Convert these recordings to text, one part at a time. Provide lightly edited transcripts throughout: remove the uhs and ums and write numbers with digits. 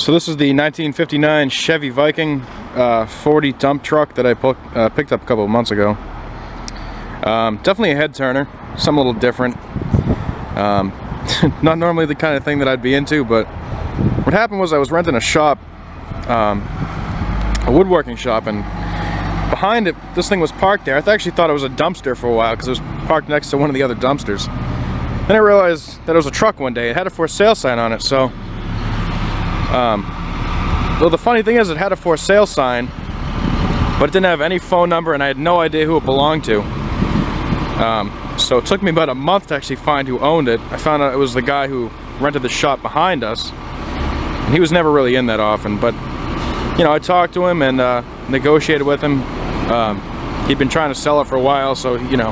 So this is the 1959 Chevy Viking 40 dump truck that I picked up a couple of months ago. Definitely a head turner, something a little different. Not normally the kind of thing that I'd be into, but what happened was I was renting a shop, a woodworking shop, and behind it, this thing was parked there. I actually thought it was a dumpster for a while because it was parked next to one of the other dumpsters. Then I realized that it was a truck one day. It had a for sale sign on it, so well, the funny thing is it had a for sale sign, but it didn't have any phone number, and I had no idea who it belonged to. So it took me about a month to actually find who owned it. I found out it was the guy who rented the shop behind us, and he was never really in that often, but you know, I talked to him and negotiated with him. He'd been trying to sell it for a while, so you know,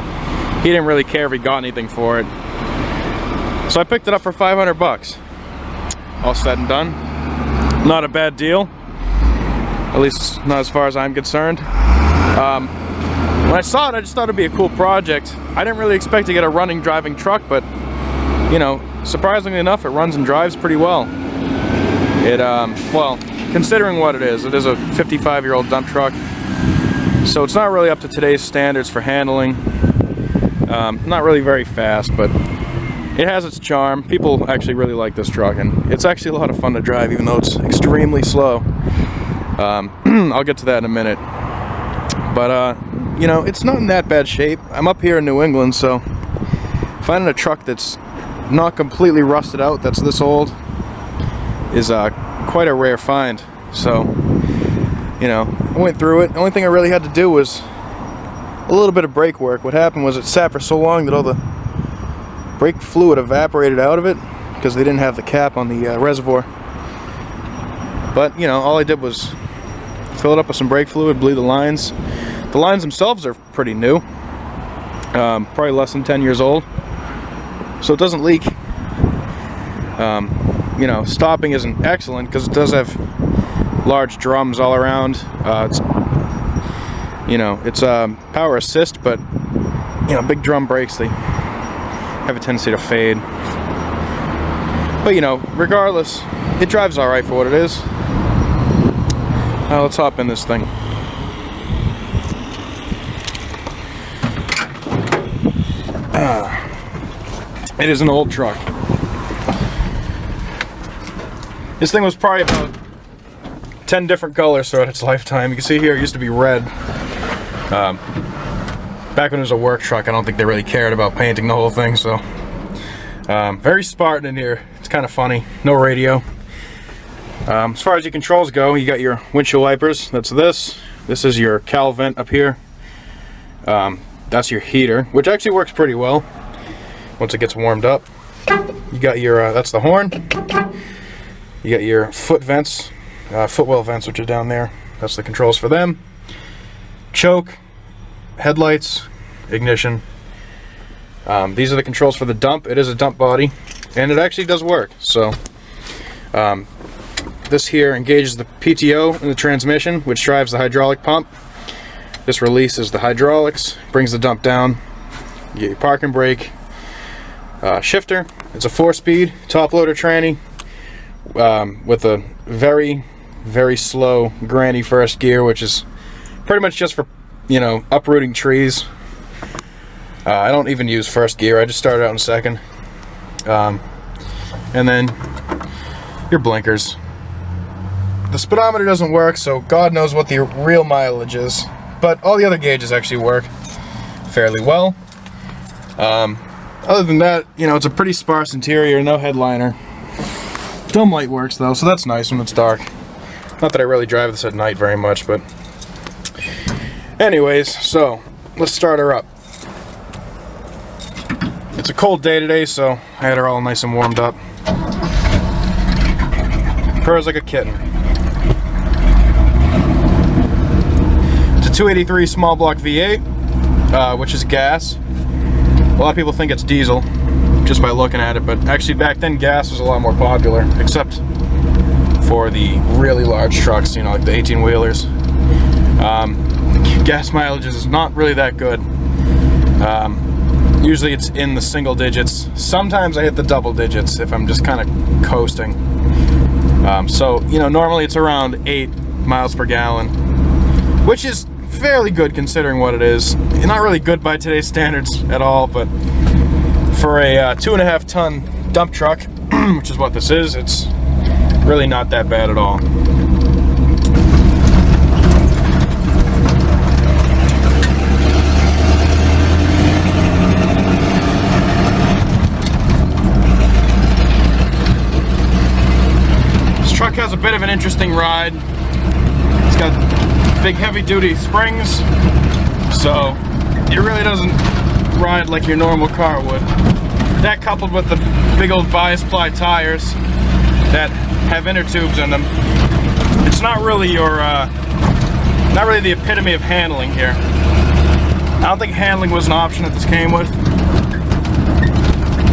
he didn't really care if he got anything for it. So I picked it up for 500 bucks. All said and done. Not a bad deal, at least not as far as I'm concerned. When I saw it, I just thought it'd be a cool project. I didn't really expect to get a running, driving truck, but you know, surprisingly enough, it runs and drives pretty well. It, well, considering what it is a 55-year-old dump truck, so it's not really up to today's standards for handling. Not really very fast, but it has its charm. People actually really like this truck, and it's actually a lot of fun to drive, even though it's extremely slow. I'll get to that in a minute. But, you know, it's not in that bad shape. I'm up here in New England, so finding a truck that's not completely rusted out, that's this old, is quite a rare find. So, you know, I went through it. The only thing I really had to do was a little bit of brake work. What happened was it sat for so long that all the brake fluid evaporated out of it because they didn't have the cap on the reservoir. But you know, all I did was fill it up with some brake fluid, bleed the lines. The lines themselves are pretty new, probably less than 10 years old, so it doesn't leak. You know, stopping isn't excellent because it does have large drums all around. It's, you know, it's power assist, but you know, big drum brakes, they have a tendency to fade. But you know, regardless, it drives alright for what it is. Now let's hop in this thing. It is an old truck. This thing was probably about 10 different colors throughout its lifetime. You can see here it used to be red. Back when it was a work truck, I don't think they really cared about painting the whole thing, so very Spartan in here. It's kind of funny. No radio. As far as your controls go, you got your windshield wipers. That's this. This is your cal vent up here. That's your heater, which actually works pretty well once it gets warmed up. You got your that's the horn. You got your foot vents, footwell vents, which are down there. That's the controls for them. Choke, headlights, ignition. These are the controls for the dump. It is a dump body, and it actually does work. So this here engages the PTO in the transmission, which drives the hydraulic pump. This releases the hydraulics, brings the dump down. You get your parking brake, shifter. It's a 4-speed top loader tranny with a very, very slow granny first gear, which is pretty much just for, you know, uprooting trees. I don't even use first gear. I just started out in second. And then your blinkers. The speedometer doesn't work, so God knows what the real mileage is. But all the other gauges actually work fairly well. Other than that, you know, it's a pretty sparse interior, no headliner. Dome light works though, so that's nice when it's dark. Not that I really drive this at night very much, but anyways, so let's start her up. It's a cold day today, so I had her all nice and warmed up. Purrs like a kitten. It's a 283 small block V8, which is gas. A lot of people think it's diesel just by looking at it, but actually back then gas was a lot more popular, except for the really large trucks, you know, like the 18-wheelers. Gas mileage is not really that good. Usually it's in the single digits. Sometimes I hit the double digits if I'm just kind of coasting. So, you know, normally it's around 8 miles per gallon, which is fairly good considering what it is. Not really good by today's standards at all, but for a 2.5 ton dump truck, which is what this is, it's really not that bad at all. This truck has a bit of an interesting ride. It's got big heavy-duty springs, so it really doesn't ride like your normal car would. That coupled with the big old bias ply tires that have inner tubes in them, it's not really your, not really the epitome of handling here. I don't think handling was an option that this came with,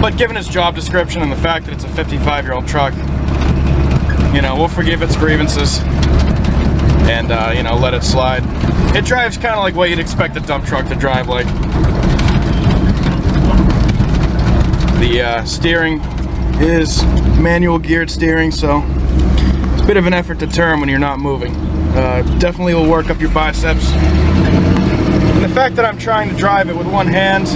but given its job description and the fact that it's a 55-year-old truck, you know, we'll forgive its grievances and, you know, let it slide. It drives kind of like what you'd expect a dump truck to drive like. The steering is manual geared steering, so it's a bit of an effort to turn when you're not moving. Definitely will work up your biceps. And the fact that I'm trying to drive it with one hand,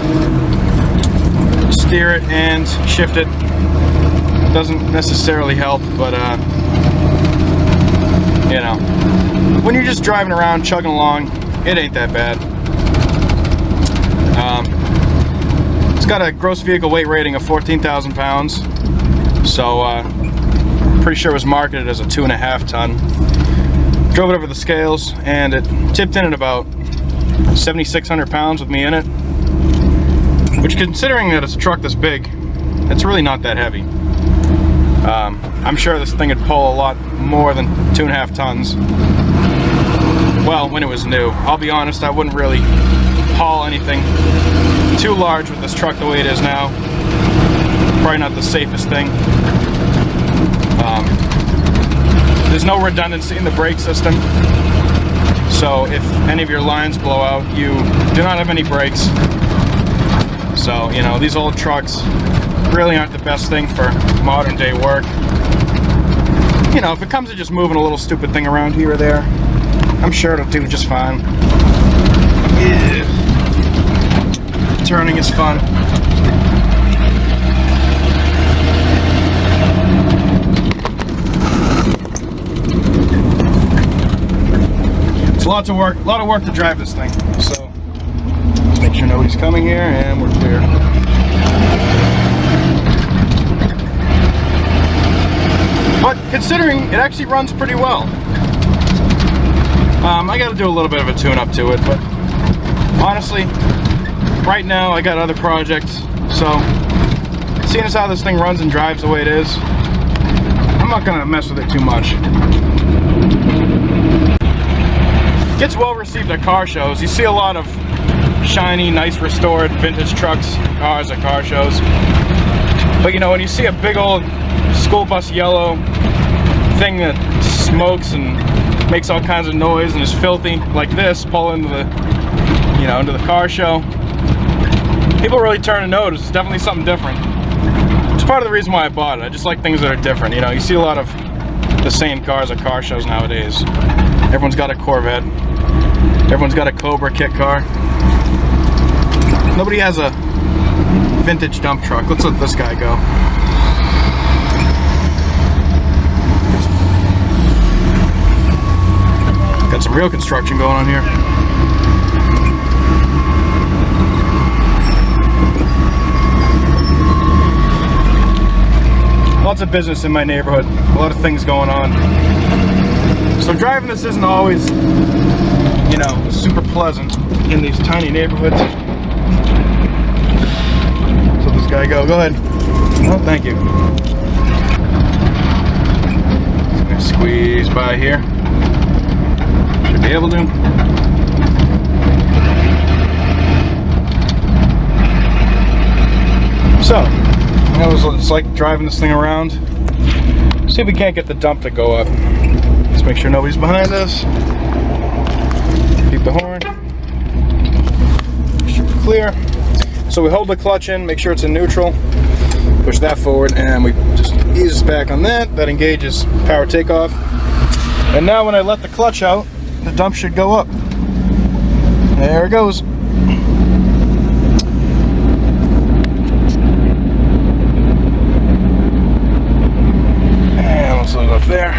steer it and shift it, doesn't necessarily help, but you know, when you're just driving around, chugging along, it ain't that bad. It's got a gross vehicle weight rating of 14,000 pounds, so pretty sure it was marketed as a 2.5 ton. Drove it over the scales, and it tipped in at about 7,600 pounds with me in it, which, considering that it's a truck this big, it's really not that heavy. I'm sure this thing would pull a lot more than 2.5 tons. Well, when it was new. I'll be honest, I wouldn't really haul anything too large with this truck the way it is now. Probably not the safest thing. There's no redundancy in the brake system, so if any of your lines blow out, you do not have any brakes. So, you know, these old trucks really aren't the best thing for modern day work. You know, if it comes to just moving a little stupid thing around here or there, I'm sure it'll do just fine. Yeah. Turning is fun. It's a lot of work to drive this thing. So let's make sure nobody's coming here, and we're clear. But considering it actually runs pretty well. I got to do a little bit of a tune-up to it, but honestly, right now I got other projects, so seeing as how this thing runs and drives the way it is, I'm not gonna mess with it too much. It gets well received at car shows. You see a lot of shiny, nice restored vintage trucks, cars at car shows. But you know, when you see a big old school bus yellow thing that smokes and makes all kinds of noise and is filthy like this pull into the, you know, into the car show, people really turn to notice. It's definitely something different. It's part of the reason why I bought it. I just like things that are different. You know, you see a lot of the same cars at car shows nowadays. Everyone's got a Corvette. Everyone's got a Cobra kit car. Nobody has a vintage dump truck. Let's let this guy go. Got some real construction going on here. Lots of business in my neighborhood. A lot of things going on. So driving this isn't always, you know, super pleasant in these tiny neighborhoods. So this guy go ahead. Oh, thank you. Just gonna squeeze by here. Should be able to. So, that was what it's like driving this thing around. See if we can't get the dump to go up. Let's make sure nobody's behind us. Beep the horn. Make sure we're clear. So we hold the clutch in, make sure it's in neutral. Push that forward, and we just ease back on that. That engages power takeoff. And now when I let the clutch out, the dump should go up. There it goes. And let's load it up there.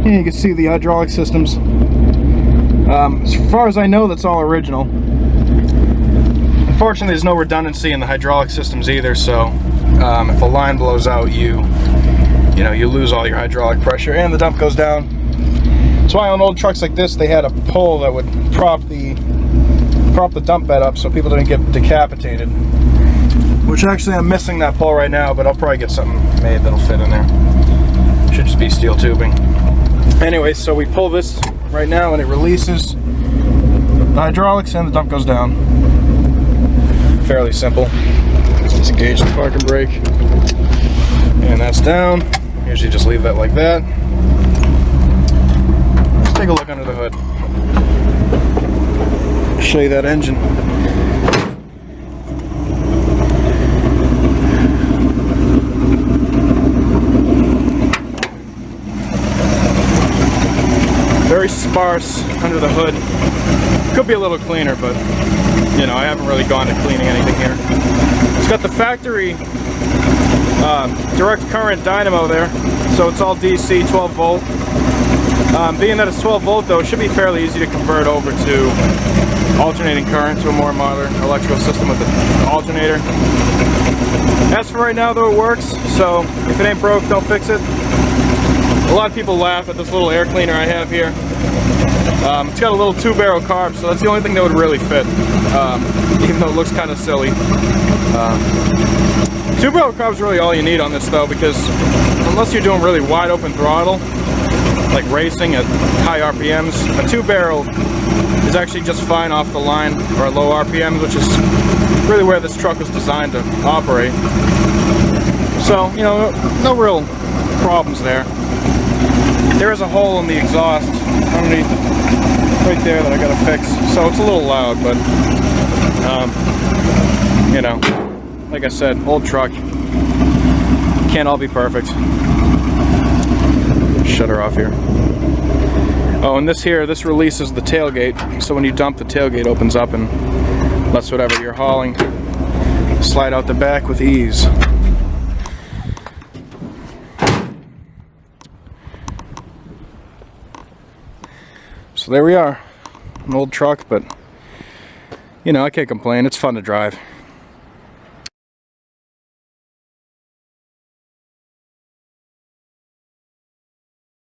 And you can see the hydraulic systems. As far as I know, that's all original. Unfortunately, there's no redundancy in the hydraulic systems either, so if a line blows out, you lose all your hydraulic pressure and the dump goes down. That's why on old trucks like this, they had a pole that would prop the dump bed up so people didn't get decapitated. Which actually I'm missing that pole right now, but I'll probably get something made that'll fit in there. Should just be steel tubing. Anyway, so we pull this right now and it releases the hydraulics and the dump goes down. Fairly simple. Disengage the parking brake. And that's down. Usually just leave that like that. Let's take a look under the hood. Show you that engine. Very sparse under the hood. Could be a little cleaner, but you know, I haven't really gone to cleaning anything here. It's got the factory direct current dynamo there, so it's all DC 12 volt. Being that it's 12 volt though, it should be fairly easy to convert over to alternating current to a more modern electrical system with the alternator. As for right now though, it works, so if it ain't broke, don't fix it. A lot of people laugh at this little air cleaner I have here. It's got a little 2-barrel carb, so that's the only thing that would really fit, even though it looks kind of silly. 2-barrel carb is really all you need on this though, because unless you're doing really wide open throttle, like racing at high RPMs, a 2-barrel is actually just fine off the line or at low RPMs, which is really where this truck was designed to operate. So, you know, no real problems there. There is a hole in the exhaust underneath right there that I gotta fix, so it's a little loud, but you know, like I said, old truck, can't all be perfect. Shut her off here. Oh, and this releases the tailgate, so when you dump, the tailgate opens up and lets whatever you're hauling slide out the back with ease. So there we are, an old truck, but you know, I can't complain, it's fun to drive.